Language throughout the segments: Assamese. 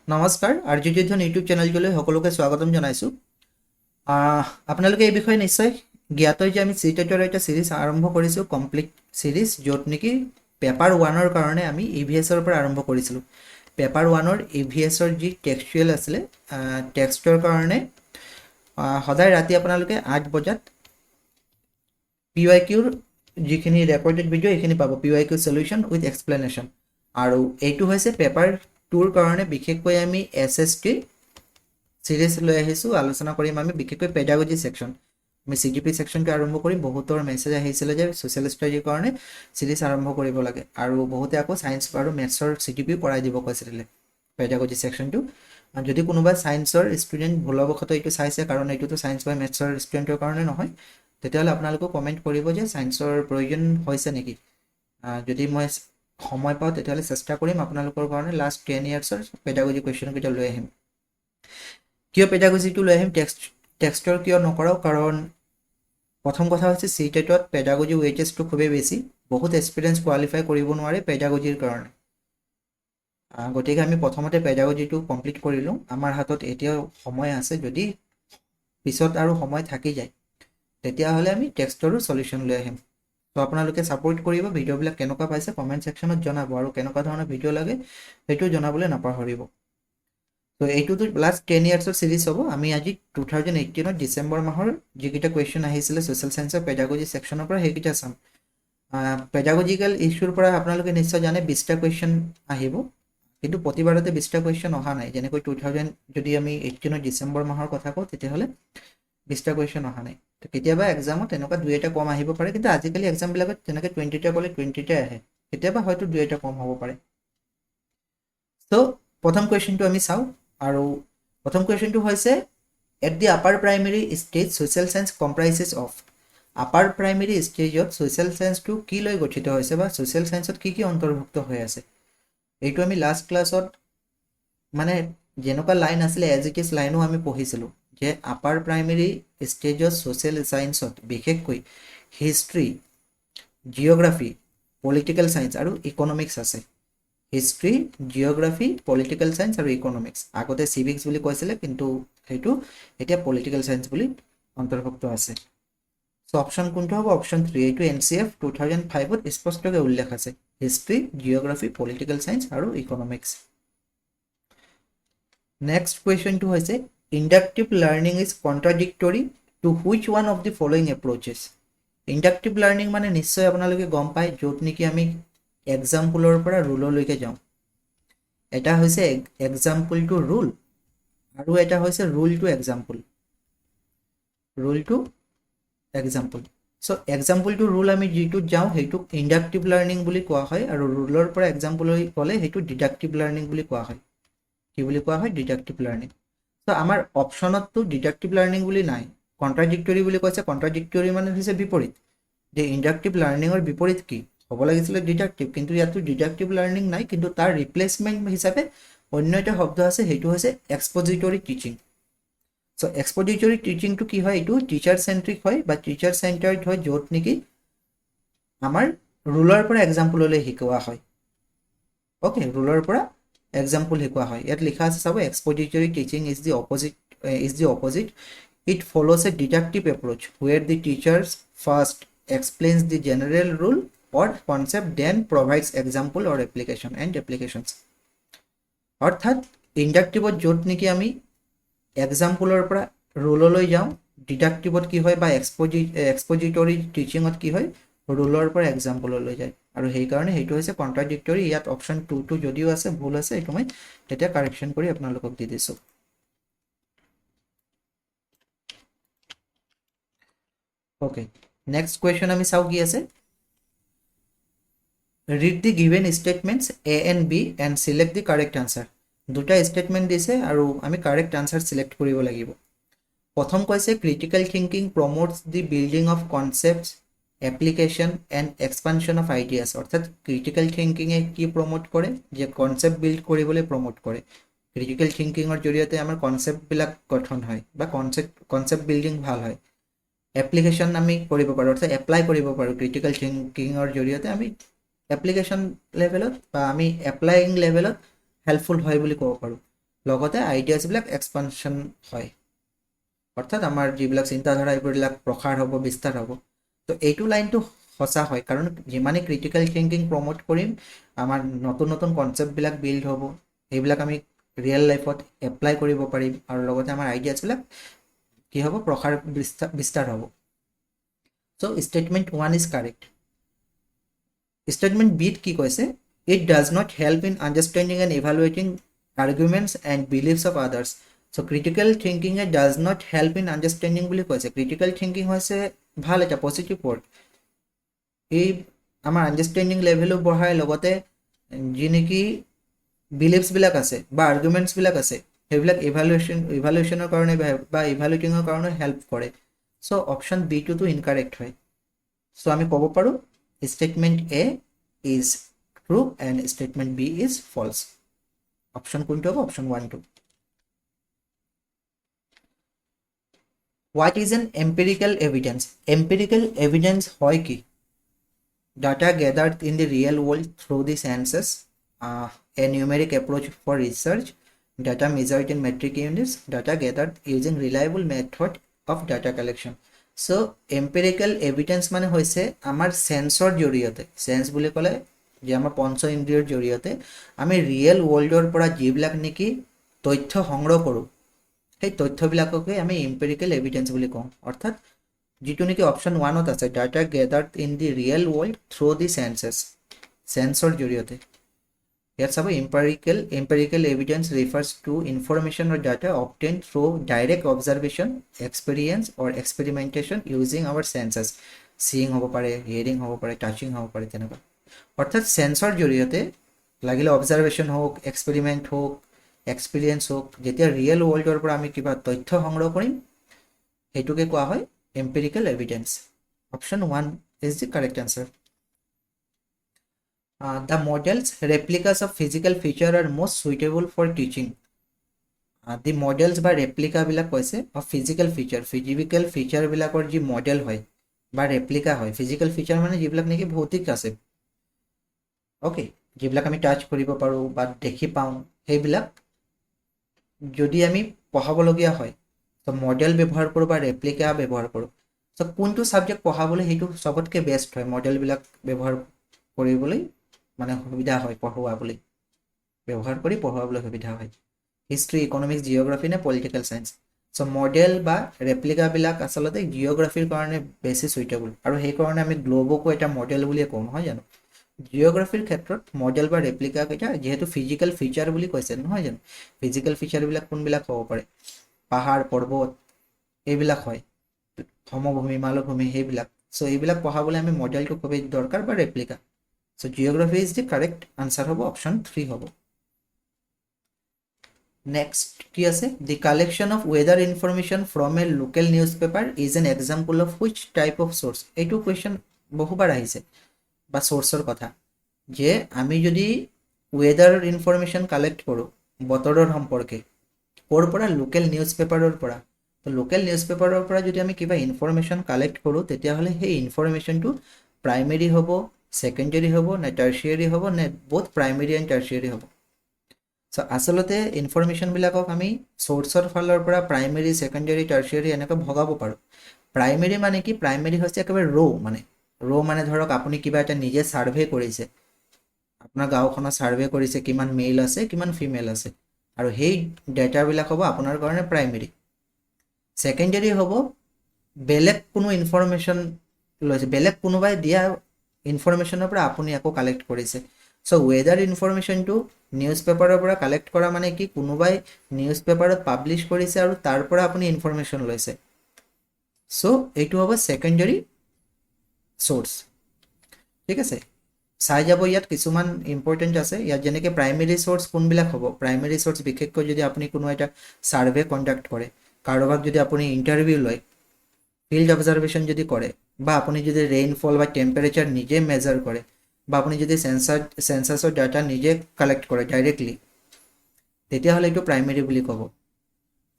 নমস্কাৰ আৰ্যযুদ্ধন ইউটিউব চেনেলটোলৈ সকলোকে স্বাগতম জনাইছোঁ। আপোনালোকে এই বিষয়ে নিশ্চয় জ্ঞাত যে আমি চিটেটৰ এটা সিৰিজ আৰম্ভ কৰিছোঁ, কমপ্লিট সিৰিজ, য'ত নেকি পেপাৰ 1ৰ কাৰণে আমি EVS-ৰ পৰা আৰম্ভ কৰিছিলোঁ। পেপাৰ 1ৰ EVS-ৰ যি টেক্সচুৱেল আছিলে, টেক্সটৰ কাৰণে সদায় ৰাতি আপোনালোকে 8 বজাত PYQৰ যিখিনি ৰেকৰ্ডেড ভিডিঅ' এইখিনি পাব, PYQ সলিউশ্যন উইথ এক্সপ্লেনেশ্যন। আৰু এইটো হৈছে পেপাৰ 2ৰ কাৰণে বিশেষকৈ আমি SST সিৰিজ লৈ আহিছোঁ। আলোচনা কৰিম আমি বিশেষকৈ পেডাগজি সেকশন। আমি CGP সেকশনটো আৰম্ভ কৰিম। বহুতৰ মেছেজ আহিছিলে যে সোশ্যাল ষ্টডিৰ কাৰণে সিৰিজ আৰম্ভ কৰিব লাগে, আৰু বহুতে আকৌ সায়েন্স আৰু মেথছৰ CGP পঢ়াই দিব কৈছিলে পেডাগজি সেকশনটো। যদি কোনোবা সায়েন্সৰ ষ্টুডেণ্ট ভুলবশতঃ এইটো চাইছে, কাৰণ এইটোতো সায়েন্স বা মেথছৰ ষ্টুডেণ্টৰ কাৰণে নহয়, তেতিয়াহ'লে আপোনালোকে কমেণ্ট কৰিব যে সায়েন্সৰ প্ৰয়োজন হৈছে নেকি। যদি মই সময় পাওঁ তেতিয়াহ'লে চেষ্টা কৰিম আপোনালোকৰ কাৰণে লাষ্ট 10 ইয়াৰ্ছৰ পেডাগজি কুৱেশ্যনকেইটা লৈ আহিম। কিয় পেডাগজিটো লৈ আহিম, টেক্সটৰ কিয় নকৰাও, কাৰণ প্ৰথম কথা হৈছে চিটেটত পেডাগজি ৱেইটেজটো খুবেই বেছি। বহুত এক্সপিৰিয়েঞ্চ কোৱালিফাই কৰিব নোৱাৰে পেডাগজিৰ কাৰণে। গতিকে আমি প্ৰথমতে পেডাগজিটো কমপ্লিট কৰিলোঁ। আমাৰ হাতত এতিয়াও সময় আছে, যদি পিছত আৰু সময় থাকি যায় তেতিয়াহ'লে আমি টেক্সটৰো সলিউশ্যন লৈ আহিম। তো আপোনালোকে ছাপোৰ্ট কৰিব, ভিডিঅ'বিলাক কেনেকুৱা পাইছে কমেণ্ট ছেকশ্যনত জনাব, আৰু কেনেকুৱা ধৰণৰ ভিডিঅ' লাগে সেইটো জনাবলৈ নাপাহৰিব। তো এইটোতো লাষ্ট 10 ইয়াৰ্ছৰ সিৰিজ হ'ব। আমি আজি 2018 ডিচেম্বৰ মাহৰ যিকেইটা কুৱেশ্যন আহিছিলে ছ'চিয়েল ছায়েন্সৰ পেডাগজি ছেকশ্যনৰ পৰা সেইকেইটা চাম। পেডাগজিকেল ইছ্যুৰ পৰা আপোনালোকে নিশ্চয় জানে 20টা কুৱেশ্যন আহিব, কিন্তু প্ৰতিবাৰতে 20টা কুৱেশ্যন অহা নাই। যেনেকৈ 2000 যদি আমি 18 ডিচেম্বৰ মাহৰ কথা কওঁ তেতিয়াহ'লে 20টা কুৱেশ্যন অহা নাই। তো কেতিয়াবা এক্সামত এনেকুৱা 2-এটা কম আহিব পাৰে, কিন্তু আজিকালি এক্সামবিলাকত যেনেকৈ 20টা ক'লে 20টাই আহে, কেতিয়াবা হয়তো 2-এটা কম হ'ব পাৰে। তো প্ৰথম কুৱেশ্যনটো আমি চাওঁ, আৰু প্ৰথম কুৱেশ্যনটো হৈছে at the upper primary stage social science comprises of. Upper primary ষ্টেজত ছ'চিয়েল ছায়েন্সটো কি লৈ গঠিত হৈছে, বা ছ'চিয়েল ছায়েন্সত কি কি অন্তৰ্ভুক্ত হৈ আছে। এইটো আমি লাষ্ট ক্লাছত মানে যেনেকুৱা লাইন আছিলে এজ ইট ইজ লাইনো আমি পঢ়িছিলোঁ, যে আপাৰ প্ৰাইমেৰী ষ্টেজত ছ'চিয়েল ছায়েন্সত বিশেষকৈ হিষ্ট্ৰী, জিঅ'গ্ৰাফী, পলিটিকেল ছায়েন্স আৰু ইকনমিক্স আছে। হিষ্ট্ৰী, জিঅ'গ্ৰাফী, পলিটিকেল ছায়েন্স আৰু ইকনমিক্স। আগতে চিভিক্স বুলি কৈছিলে, কিন্তু সেইটো এতিয়া পলিটিকেল ছায়েন্স বুলি অন্তৰ্ভুক্ত আছে। চ' অপশ্যন কোনটো হ'ব? অপশ্যন 3। এইটো NCF 2005ত স্পষ্টকৈ উল্লেখ আছে, হিষ্ট্ৰী, জিঅ'গ্ৰাফী, পলিটিকেল ছায়েন্স আৰু ইকনমিক্স। নেক্সট কুৱেশ্যনটো হৈছে inductive learning is contradictory to which one of the following approaches. Inductive learning মানে নিশ্চয় আপোনালোকে গম পায়, য'ত নেকি আমি এক্সাম্পলৰ পৰা ৰুললৈকে যাওঁ। এটা হৈছে এক্সাম্পল টু ৰুল, আৰু এটা হৈছে rule to example. Rule to example. So' example to rule আমি যিটোত যাওঁ সেইটোক ইণ্ডাক্টিভ লাৰ্ণিং বুলি কোৱা হয়, আৰু ৰুলৰ পৰা এক্সাম্পললৈ গ'লে সেইটো ডিডাক্টিভ লাৰ্ণিং বুলি কোৱা হয়। কি বুলি কোৱা হয়? Deductive learning. চ' আমাৰ অপশ্যনততো ডিডাক্টিভ লাৰ্ণিং বুলি নাই, কণ্ট্ৰাডিক্টৰী বুলি কৈছে। কণ্ট্ৰাডিক্টৰী মানে হৈছে বিপৰীত, যে ইণ্ডাক্টিভ লাৰ্ণিঙৰ বিপৰীত কি হ'ব লাগিছিলে? ডিডাক্টিভ। কিন্তু ইয়াতো ডিডাক্টিভ লাৰ্ণিং নাই, কিন্তু তাৰ ৰিপ্লেচমেণ্ট হিচাপে অন্য এটা শব্দ আছে, সেইটো হৈছে এক্সপজিটৰী টিচিং। চ' এক্সপজিটৰী টিচিংটো কি হয়? এইটো টিচাৰ চেণ্ট্ৰিক হয় বা টিচাৰ চেণ্টাৰ্ড হয়, য'ত নেকি আমাৰ ৰুলৰ পৰা এক্সাম্পললৈ শিকোৱা হয়। অ'কে, ৰুলৰ পৰা এক্সাম্পল শিকোৱা হয়। ইয়াত লিখা আছে চাব, expository teaching is the opposite. It follows a deductive approach where the teacher first explains the general rule or concept, then provides example or application and applications. অৰ্থাৎ ইণ্ডাক্টিভত য'ত নেকি আমি এক্সাম্পলৰ পৰা ৰুললৈ যাওঁ, ডিডাক্টিভত কি হয়, বা এক্সপজিটৰী টিচিঙত কি হয়, ৰুলৰ পৰা এক্সাম্পললৈ যায়, আৰু সেইকাৰণে সেইটো হৈছে কণ্ট্ৰাডিক্টৰী। ইয়াত অপশ্যন 2টো যদিও আছে, ভুল আছে, এইটো মই তেতিয়া কাৰেকশ্যন কৰি আপোনালোকক দি দিছোঁ। ওকে, নেক্সট কুৱেশ্যন আমি চাওঁ কি আছে। Read the given statements A and B and select the correct answer. দুটা ষ্টেটমেণ্ট দিছে আৰু আমি কাৰেক্ট আনচাৰ চিলেক্ট কৰিব লাগিব। প্ৰথম কৈছে critical thinking promotes the building of concepts, application and expansion of ideas. অৰ্থাৎ ক্ৰিটিকেল থিংকিঙে কি প্ৰমোট কৰে? যে কনচেপ্ট বিল্ড কৰিবলৈ প্ৰমোট কৰে। ক্ৰিটিকেল থিংকিঙৰ জৰিয়তে আমাৰ কনচেপ্টবিলাক গঠন হয়, বা কনচেপ্ট বিল্ডিং ভাল হয়। এপ্লিকেশ্যন আমি কৰিব পাৰোঁ, অৰ্থাৎ এপ্লাই কৰিব পাৰোঁ। ক্ৰিটিকেল থিংকিঙৰ জৰিয়তে আমি এপ্লিকেশ্যন লেভেলত বা আমি এপ্লাইং লেভেলত হেল্পফুল হয় বুলি ক'ব পাৰোঁ। লগতে আইডিয়াছবিলাক এক্সপানশ্যন হয়, অৰ্থাৎ আমাৰ যিবিলাক চিন্তাধাৰা এইবিলাক প্ৰসাৰ হ'ব, বিস্তাৰ হ'ব। তো এইটো লাইনটো সঁচা হয়, কাৰণ যিমানেই ক্ৰিটিকেল থিংকিং প্ৰমোট কৰিম, আমাৰ নতুন নতুন কনচেপ্টবিলাক বিল্ড হ'ব, সেইবিলাক আমি ৰিয়েল লাইফত এপ্লাই কৰিব পাৰিম, আৰু লগতে আমাৰ আইডিয়াছবিলাক কি হ'ব, প্ৰসাৰ বিস্তাৰ হ'ব। So' statement 1 is correct. Statement বিত কি কৈছে, it does not help in understanding and evaluating arguments and beliefs of others. So' critical থিংকিঙে does not help in understanding বুলি কৈছে। ক্ৰিটিকেল থিংকিং হৈছে ভাল এটা পজিটিভ ৱৰ্ড, এই আমাৰ আণ্ডাৰষ্টেণ্ডিং লেভেলো বঢ়ায়, লগতে যি নেকি বিলিভছবিলাক আছে বা আৰ্গুমেণ্টছবিলাক আছে সেইবিলাক ইভালুৱেশ্যনৰ কাৰণে বা ইভালুৱেটিঙৰ কাৰণে হেল্প কৰে। চ' অপশ্যন বিটোতো ইনকাৰেক্ট হয়। চ' আমি ক'ব পাৰোঁ statement A is true and statement B is false. Option কোনটো হ'ব? অপশ্যন 1টো। What is an empirical evidence? Empirical evidence হয় কি? Data gathered in the real world through the census, a numeric approach for research, data measured in metric units, data gathered using reliable method of data collection. So empirical evidence মানে হৈছে আমাৰ সেন্সৰ জৰিয়তে, সেন্স বুলি ক'লে যে আমাৰ পঞ্চ ইন্দ্ৰিয়ৰ জৰিয়তে আমি ৰিয়েল ৱৰ্ল্ডৰ পৰা যিবিলাক নেকি তথ্য সংগ্ৰহ কৰোঁ, সেই তথ্যবিলাককে আমি এম্পিৰিকেল এভিডেন্স বুলি কওঁ। অৰ্থাৎ যিটো নেকি অপশ্যন 1ত আছে, data gathered in the real world through the senses, sensor জৰিয়তে। ইয়াত চাব empirical evidence refers to information or data obtained through direct observation, experience or experimentation using our senses. Seeing হ'ব পাৰে, হিয়াৰিং হ'ব পাৰে, টাচিং হ'ব পাৰে, তেনেকুৱা। অৰ্থাৎ সেন্সৰ জৰিয়তে লাগিলে অবজাৰভেশ্যন হওক, এক্সপেৰিমেণ্ট হওক, এক্সপিৰিয়েঞ্চ হওক, যেতিয়া ৰিয়েল ৱৰ্ল্ডৰ পৰা আমি কিবা তথ্য সংগ্ৰহ কৰিম সেইটোকে কোৱা হয় empirical evidence. Option 1 is the correct answer. The models, replicas of physical feature are most suitable for teaching. The models বা replica বিলাক কৈছে of physical feature বিলাকৰ যি মডেল হয় বা replica হয়, physical feature মানে যিবিলাক নেকি ভৌতিক আছে, অ'কে, যিবিলাক আমি টাচ কৰিব পাৰোঁ বা দেখি পাওঁ, সেইবিলাক যদি আমি পঢ়াবলগীয়া হয় তো মডেল ব্যৱহাৰ কৰোঁ বা ৰেপ্লিকা ব্যৱহাৰ কৰোঁ। চ' কোনটো ছাবজেক্ট পঢ়াবলৈ সেইটো চবতকৈ বেষ্ট হয়, মডেলবিলাক ব্যৱহাৰ কৰিবলৈ মানে সুবিধা হয়, পঢ়ুৱাবলৈ সুবিধা হয়। হিষ্ট্ৰী, ইকনমিক্স, জিঅ'গ্ৰাফী নে পলিটিকেল চায়েন্স? চ' মডেল বা ৰেপ্লিকাবিলাক আচলতে জিঅ'গ্ৰাফীৰ কাৰণে বেছি চুইটেবল, আৰু সেইকাৰণে আমি গ্ল'বকো এটা মডেল বুলিয়ে কওঁ, নহয় জানো? জিঅ'গ্ৰাফীৰ ক্ষেত্ৰত মডেল বা ৰেপ্লিকা কেইটা যিহেতু ফিজিকেল ফিচাৰ বুলি কৈছে, নহয় জানো? ফিজিকেল ফিচাৰবিলাক কোনবিলাক হ'ব পাৰে? পাহাৰ, পৰ্বত, এইবিলাক হয়, সমভূমি, মালভূমি, সেইবিলাক। চ' এইবিলাক পঢ়াবলৈ আমি মডেলটো খুবেই দৰকাৰ বা replica. So' geography is the correct answer হ'ব, অপশ্যন 3 হ'ব। নেক্সট কি আছে? The collection of weather information from a local news paper is an example of which type of source? এইটো কুৱেশ্যন বহুবাৰ আহিছে, বা চ'ৰ্চৰ কথা, যে আমি যদি ৱেডাৰ ইনফৰমেশ্যন কালেক্ট কৰোঁ বতৰৰ সম্পৰ্কে, ক'ৰ পৰা? লোকেল নিউজ পেপাৰৰ পৰা। তো লোকেল নিউজ পেপাৰৰ পৰা যদি আমি কিবা ইনফৰমেশ্যন কালেক্ট কৰোঁ, তেতিয়াহ'লে সেই ইনফৰমেশ্যনটো প্ৰাইমেৰী হ'ব, ছেকেণ্ডেৰী হ'ব, নে টাৰ্চিয়াৰী হ'ব, নে বোথ প্ৰাইমেৰী এণ্ড টাৰ্চিয়াৰী হ'ব? চ' আচলতে ইনফৰমেশ্যনবিলাকক আমি চ'ৰ্চৰ ফালৰ পৰা প্ৰাইমেৰী, ছেকেণ্ডেৰী, টাৰ্চিয়াৰী এনেকৈ ভগাব পাৰোঁ। প্ৰাইমেৰী মানে কি? প্ৰাইমেৰী হৈছে একেবাৰে ৰ' মানে ধৰক আপুনি কিবা এটা নিজে ছাৰ্ভে কৰিছে, আপোনাৰ গাঁওখনত ছাৰ্ভে কৰিছে, কিমান মেল আছে, কিমান ফিমেল আছে, আৰু সেই ডেটাবিলাক হ'ব আপোনাৰ কাৰণে প্ৰাইমেৰী। ছেকেণ্ডেৰী হ'ব বেলেগ কোনো ইনফৰমেশ্যন লৈছে, বেলেগ কোনোবাই দিয়া ইনফৰমেশ্যনৰ পৰা আপুনি আকৌ কালেক্ট কৰিছে। চ' ৱেডাৰ ইনফৰমেশ্যনটো নিউজ পেপাৰৰ পৰা কালেক্ট কৰা মানে কি? কোনোবাই নিউজ পেপাৰত পাব্লিছ কৰিছে আৰু তাৰ পৰা আপুনি ইনফৰমেশ্যন লৈছে। চ' এইটো হ'ব ছেকেণ্ডেৰী চ'ৰ্চ, ঠিক আছে? চাই যাব, ইয়াত কিছুমান ইম্পৰ্টেণ্ট আছে। ইয়াত যেনেকৈ প্ৰাইমেৰী চ'ৰ্চ কোনবিলাক হ'ব? প্ৰাইমেৰী চ'ৰ্চ বিশেষকৈ যদি আপুনি কোনো এটা ছাৰ্ভে কণ্ডাক্ট কৰে, কাৰোবাক যদি আপুনি ইণ্টাৰভিউ লয়, ফিল্ড অবজাৰভেশ্যন যদি কৰে, বা আপুনি যদি ৰেইনফল বা টেম্পাৰেচাৰ নিজে মেজাৰ কৰে, বা আপুনি যদি চেঞ্চাছৰ ডাটা নিজে কালেক্ট কৰে ডাইৰেক্টলি, তেতিয়াহ'লে এইটো প্ৰাইমেৰী বুলি ক'ব।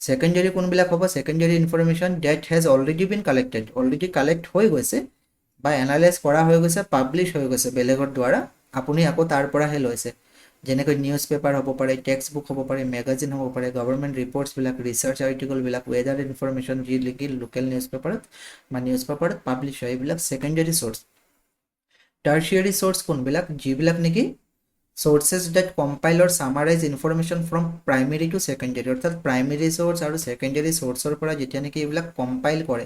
ছেকেণ্ডেৰী কোনবিলাক হ'ব? Secondary information that has already been collected, already collect হৈ গৈছে বা এনালাইজ কৰা হৈ গৈছে, পাব্লিছ হৈ গৈছে বেলেগৰ দ্বাৰা, আপুনি আকৌ তাৰ পৰাহে লৈছে। যেনেকৈ নিউজ পেপাৰ হ'ব পাৰে, টেক্সট বুক হ'ব পাৰে, মেগাজিন হ'ব পাৰে, গভৰ্ণমেণ্ট ৰিপৰ্টছবিলাক, ৰিচাৰ্চ আৰ্টিকলবিলাক, ৱেডাৰ ইনফৰমেশ্যন যি লিখি লোকেল নিউজ পেপাৰত বা নিউজ পেপাৰত পাব্লিছ হয়, এইবিলাক ছেকেণ্ডেৰী চ'ৰ্চ। টাৰ্চিয়াৰী চ'ৰ্চ কোনবিলাক? যিবিলাক নেকি sources that compile or summarize information from primary to secondary, অৰ্থাৎ প্ৰাইমেৰী চ'ৰ্চ আৰু ছেকেণ্ডেৰী চ'ৰ্চৰ পৰা যেতিয়া নেকি এইবিলাক কম্পাইল কৰে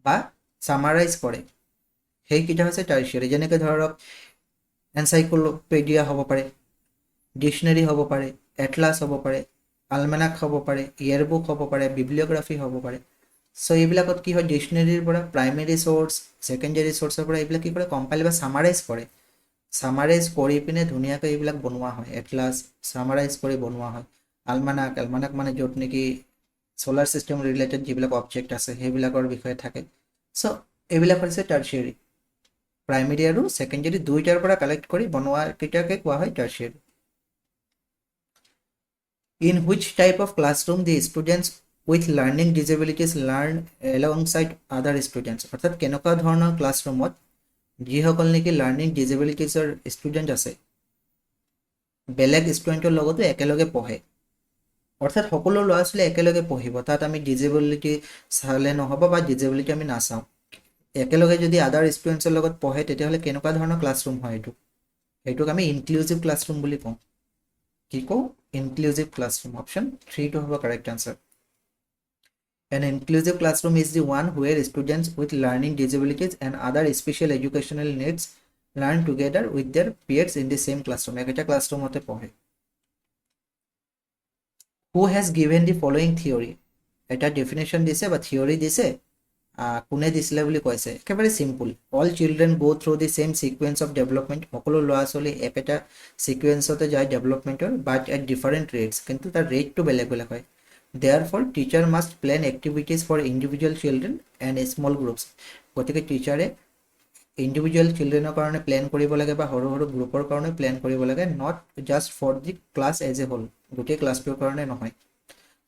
বা সামাৰাইজ কৰে সেইকেইটা হৈছে টাৰ্চিয়াৰী। যেনেকৈ ধৰক এনচাইক্লোপিডিয়া হ'ব পাৰে, ডিকশ্যনেৰী হ'ব পাৰে, এটলাছ হ'ব পাৰে, আলমেনাক হ'ব পাৰে, ইয়েৰবুক হ'ব পাৰে, বিব্লিঅ'গ্ৰাফি হ'ব পাৰে। চ' এইবিলাকত কি হয়, ডিকশ্যনেৰীৰ পৰা প্ৰাইমেৰী চ'ৰ্চ, ছেকেণ্ডেৰী চ'ৰ্চৰ পৰা এইবিলাক কি কৰে, কম্পাইল বা সামাৰাইজ কৰে। সামাৰাইজ কৰি পিনে ধুনীয়াকৈ এইবিলাক বনোৱা হয়। এটলাছ সামাৰাইজ কৰি বনোৱা হয়। আলমানাক, আলমানাক মানে য'ত নেকি সোলাৰ চিষ্টেম ৰিলেটেড যিবিলাক অবজেক্ট আছে সেইবিলাকৰ বিষয়ে থাকে। চ' এইবিলাক হৈছে টাৰ্চিয়াৰী। প্ৰাইমেৰী আৰু ছেকেণ্ডেৰী দুইটাৰ পৰা কালেক্ট কৰি বনোৱা কেইটাকে কোৱা হয় tertiary. In which type of classroom the students with learning disabilities learn alongside other students, অৰ্থাৎ কেনেকুৱা ধৰণৰ ক্লাছৰুমত যিসকল নেকি লাৰ্ণিং ডিজেবিলিটিজৰ ষ্টুডেণ্ট আছে বেলেগ ষ্টুডেণ্টৰ লগতো একেলগে পঢ়ে। অৰ্থাৎ সকলো ল'ৰা ছোৱালী একেলগে পঢ়িব, তাত আমি ডিজেবিলিটি চালে নহ'ব বা ডিজেবিলিটি আমি নাচাওঁ। একেলগে যদি আদাৰ ষ্টুডেণ্টছৰ লগত পঢ়ে তেতিয়াহ'লে কেনেকুৱা ধৰণৰ ক্লাছৰুম হয় এইটো? সেইটোক আমি ইনক্লুজিভ ক্লাছৰুম বুলি কওঁ। কি কওঁ? ইনক্লুজিভ ক্লাছৰুম। অপশ্যন 3 টো হ'ব correct answer. An inclusive classroom is the one where students with learning disabilities and other special educational needs learn together with their peers in the same classroom. একটা ক্লাছৰুমতে পঢ়ে। Who has given the following theory? এটা ডেফিনেশ্যন দিছে বা থিয়ৰী দিছে, কোনে দিছিলে বুলি কৈছে? একেবাৰে simple. All children go through the same sequence of development. সকলো ল'ৰা ছোৱালী একেটা সিকুৱেন্সতে যায় ডেভেলপমেণ্টৰ, বাট এট ডিফাৰেণ্ট ৰেটছ, কিন্তু তাৰ ৰেটটো বেলেগ বেলেগ হয়। Therefore, teacher must plan activities for individual children and small groups. গতিকে টিচাৰে ইণ্ডিভিজুৱেল চিলড্ৰেনৰ কাৰণে প্লেন কৰিব লাগে বা সৰু সৰু গ্ৰুপৰ কাৰণে প্লেন কৰিব লাগে, not just for the class as a whole, গোটেই ক্লাছটোৰ কাৰণে নহয়।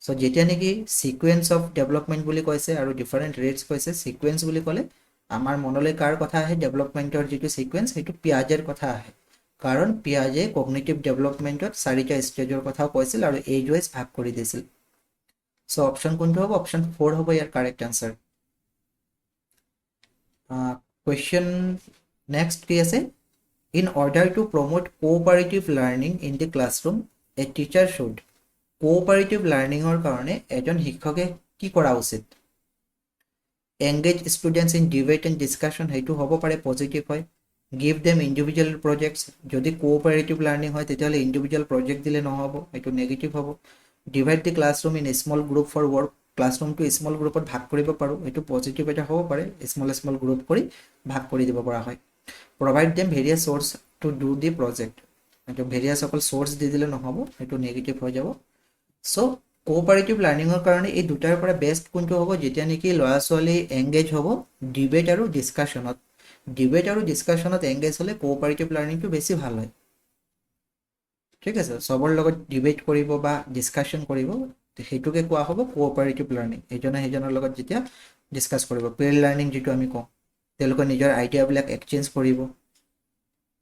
চ' যেতিয়া নেকি সিকুৱেন্স অফ ডেভেলপমেণ্ট বুলি কৈছে আৰু ডিফাৰেণ্ট ৰেটছ কৈছে, সিকুৱেন্স বুলি ক'লে আমাৰ মনলৈ কাৰ কথা আহে? ডেভেলপমেণ্টৰ যিটো সিকুৱেন্স সেইটো পিয়াজেৰ কথা আহে, কাৰণ পিয়াজে কগনিটিভ ডেভেলপমেণ্টত 4টা ষ্টেজৰ কথাও কৈছিল আৰু এজ ৱাইজ ভাগ কৰি দিছিল। চ' অপশ্যন কোনটো হ'ব? অপশ্যন 4 হ'ব ইয়াৰ কাৰেক্ট আনচাৰ। কুৱেশ্যন নেক্সট কি আছে? In order to promote cooperative learning in the classroom a teacher should. Cooperative লাৰ্ণিঙৰ কাৰণে এজন শিক্ষকে কি কৰা উচিত? Engage students in debate and discussion, সেইটো হ'ব পাৰে পজিটিভ হয়। গিভ দেম ইণ্ডিভিজুৱেল প্ৰজেক্টছ, যদি কোঅপাৰেটিভ লাৰ্ণিং হয় তেতিয়াহ'লে ইণ্ডিভিজুৱেল প্ৰজেক্ট দিলে নহ'ব, সেইটো নেগেটিভ হ'ব। Divide the classroom in small group for work, ক্লাছৰুমটো স্মল গ্ৰুপত ভাগ কৰিব পাৰোঁ, এইটো পজিটিভ এটা হ'ব পাৰে, স্মল গ্ৰুপ কৰি ভাগ কৰি দিব পৰা হয়। Provide them various source to do the project, এইটো ভেৰিয়াছ অকল চ'ৰ্চ দি দিলে নহ'ব, সেইটো নেগেটিভ হৈ যাব। চ' কোঅপাৰেটিভ লাৰ্ণিঙৰ কাৰণে এই দুটাৰ পৰা বেষ্ট কোনটো হ'ব? যেতিয়া নেকি ল'ৰা ছোৱালী এংগেজ হ'ব ডিবেট আৰু ডিছকাশ্যনত। ডিবেট আৰু ডিছকাশ্যনত এংগেজ হ'লে কোঅপাৰেটিভ লাৰ্ণিংটো বেছি ভাল হয়। ঠিক আছে, চবৰ লগত ডিবেট কৰিব বা ডিছকাশ্যন কৰিব, সেইটোকে কোৱা হ'ব কোঅপাৰেটিভ লাৰ্ণিং। ইজনে সিজনৰ লগত যেতিয়া ডিছকাছ কৰিব, পেয়াৰ লাৰ্ণিং যিটো আমি কওঁ, তেওঁলোকে নিজৰ আইডিয়াবিলাক এক্সচেঞ্জ কৰিব,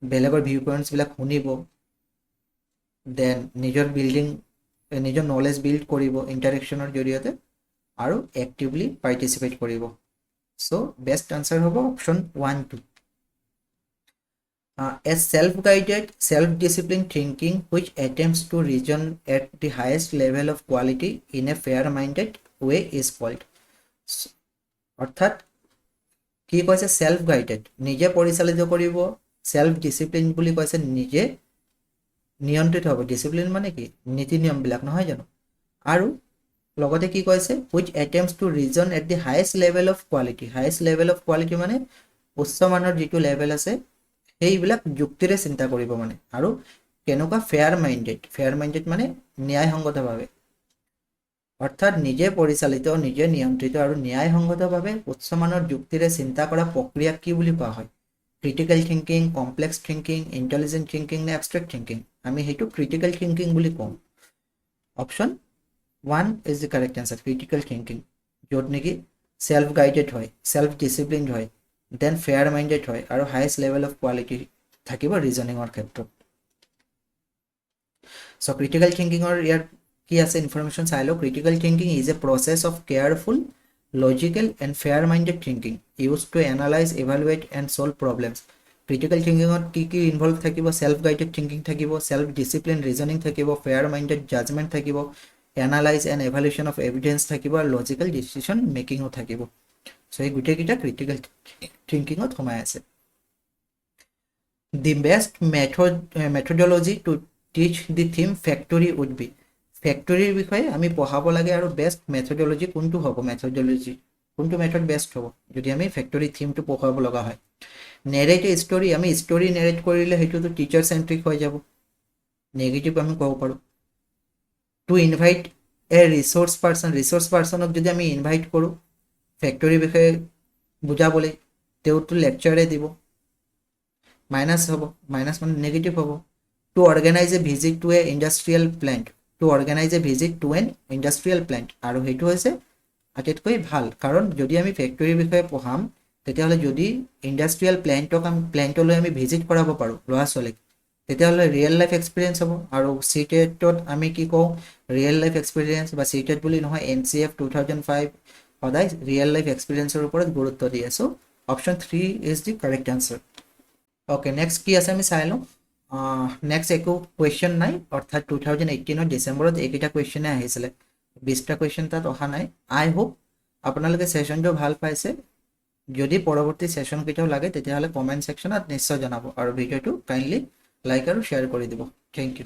বেলেগৰ ভিউ পইণ্টছবিলাক শুনিব, দেন নিজৰ নলেজ বিল্ড কৰিব ইণ্টাৰেকশ্যনৰ জৰিয়তে আৰু এক্টিভলি পাৰ্টিচিপেট কৰিব। চ' বেষ্ট আনচাৰ হ'ব option 1, 2। A self-guided, self-disciplined thinking which attempts to reason at the highest level of quality in a fair-minded way is called. অৰ্থাৎ কি কৈছে? সেল্ফ গাইডেড, নিজে পৰিচালিত কৰিব। সেল্ফ ডিচিপ্লিন বুলি কৈছে নিজে নিয়ন্ত্ৰিত হ'ব। ডিচিপ্লিন মানে কি? নীতি নিয়মবিলাক, নহয় জানো? আৰু লগতে কি কৈছে? Which attempts to reason at the highest level of quality. Highest level of quality মানে উচ্চ মানৰ যিটো লেভেল আছে সেইবিলাক যুক্তিৰে চিন্তা কৰিব মানে, আৰু কেনেকুৱা? ফেয়াৰ মাইণ্ডেড মানে ন্যায়সংগতভাৱে, অৰ্থাৎ নিজে পৰিচালিত, নিজে নিয়ন্ত্ৰিত আৰু ন্যায়সংগতভাৱে উচ্চমানৰ যুক্তিৰে চিন্তা কৰা প্ৰক্ৰিয়াক কি বুলি কোৱা হয়? Critical thinking, complex thinking, intelligent thinking নে এবষ্ট্ৰেক্ট থিংকিং? আমি সেইটো ক্ৰিটিকেল থিংকিং বুলি কওঁ। Option 1 is the correct answer, critical thinking, য'ত নেকি সেল্ফ গাইডেড হয়, সেল্ফ ডিচিপ্লিনড হয়, দেন ফেয়াৰ মাইণ্ডেড হয় আৰু হায়েষ্ট লেভেল অফ কোৱালিটি থাকিব ৰিজনিঙৰ ক্ষেত্ৰত। চ' ক্ৰিটিকেল থিংকিঙৰ ইয়াৰ কি আছে ইনফৰমেশ্যন চাই লওঁ critical thinking is a process of careful logical and fair minded thinking use to analyse evaluate and solve problems critical থিংকিঙত কি ইনভলভ থাকিব ছেল্ফ গাইডেড থিংকিং থাকিব ছেল্ফ ডিচিপ্লিন ৰিজনিং থাকিব ফেয়াৰ মাইণ্ডেড জাজমেণ্ট থাকিব analyse and evaluation of evidence থাকিব আৰু লজিকেল ডিচিশ্যন মেকিঙো থাকিব চ' এই গোটেইকেইটা ক্ৰিটিকেল থিংকিঙত সোমাই আছে the best methodology to teach the theme factory would be ফেক্টৰীৰ বিষয়ে আমি পঢ়াব লাগে আৰু বেষ্ট মেথডলজি কোনটো হ'ব মেথডলজি কোনটো মেথড বেষ্ট হ'ব যদি আমি ফেক্টৰী থিমটো পঢ়াব লগা হয় নেৰেট এ ষ্টৰী আমি ষ্টৰী নেৰেট কৰিলে সেইটোতো টিচাৰ চেণ্ট্ৰিক হৈ যাব নেগেটিভ আমি ক'ব পাৰোঁ টু ইনভাইট এ ৰিচোৰ্চ পাৰ্চনক যদি আমি ইনভাইট কৰোঁ ফেক্টৰীৰ বিষয়ে বুজাবলৈ তেওঁতো লেকচাৰে দিব মাইনাছ হ'ব মাইনাছ মানে নেগেটিভ হ'ব to organise a visit to a industrial plant আৰু সেইটো হৈছে আটাইতকৈ ভাল কাৰণ যদি আমি ফেক্টৰীৰ বিষয়ে পঢ়াম তেতিয়াহ'লে যদি ইণ্ডাষ্ট্ৰিয়েল প্লেণ্টলৈ আমি ভিজিট কৰাব পাৰোঁ ল'ৰা ছোৱালীক তেতিয়াহ'লে ৰিয়েল লাইফ এক্সপিৰিয়েঞ্চ হ'ব আৰু চিটেটত আমি কি কওঁ ৰিয়েল লাইফ এক্সপিৰিয়েঞ্চ বা চিটেট বুলি নহয় NCF 2005 সদায় ৰিয়েল লাইফ এক্সপিৰিয়েঞ্চৰ ওপৰত গুৰুত্ব দি আছোঁ option 3 is the correct answer okay next কি আছে আমি চাই লওঁ নেক্সট একো কুৱেশ্যন নাই অৰ্থাৎ 2018 ডিচেম্বৰত এইকেইটা কুৱেশ্যনে আহিছিলে 20টা কুৱেশ্যন তাত অহা নাই আই হোপ আপোনালোকে ছেশ্যনটো ভাল পাইছে যদি পৰৱৰ্তী ছেশ্যন কেইটাও লাগে তেতিয়াহ'লে কমেণ্ট ছেকশ্যনত নিশ্চয় জনাব আৰু ভিডিঅ'টো কাইণ্ডলি লাইক আৰু শ্বেয়াৰ কৰি দিব থেংক ইউ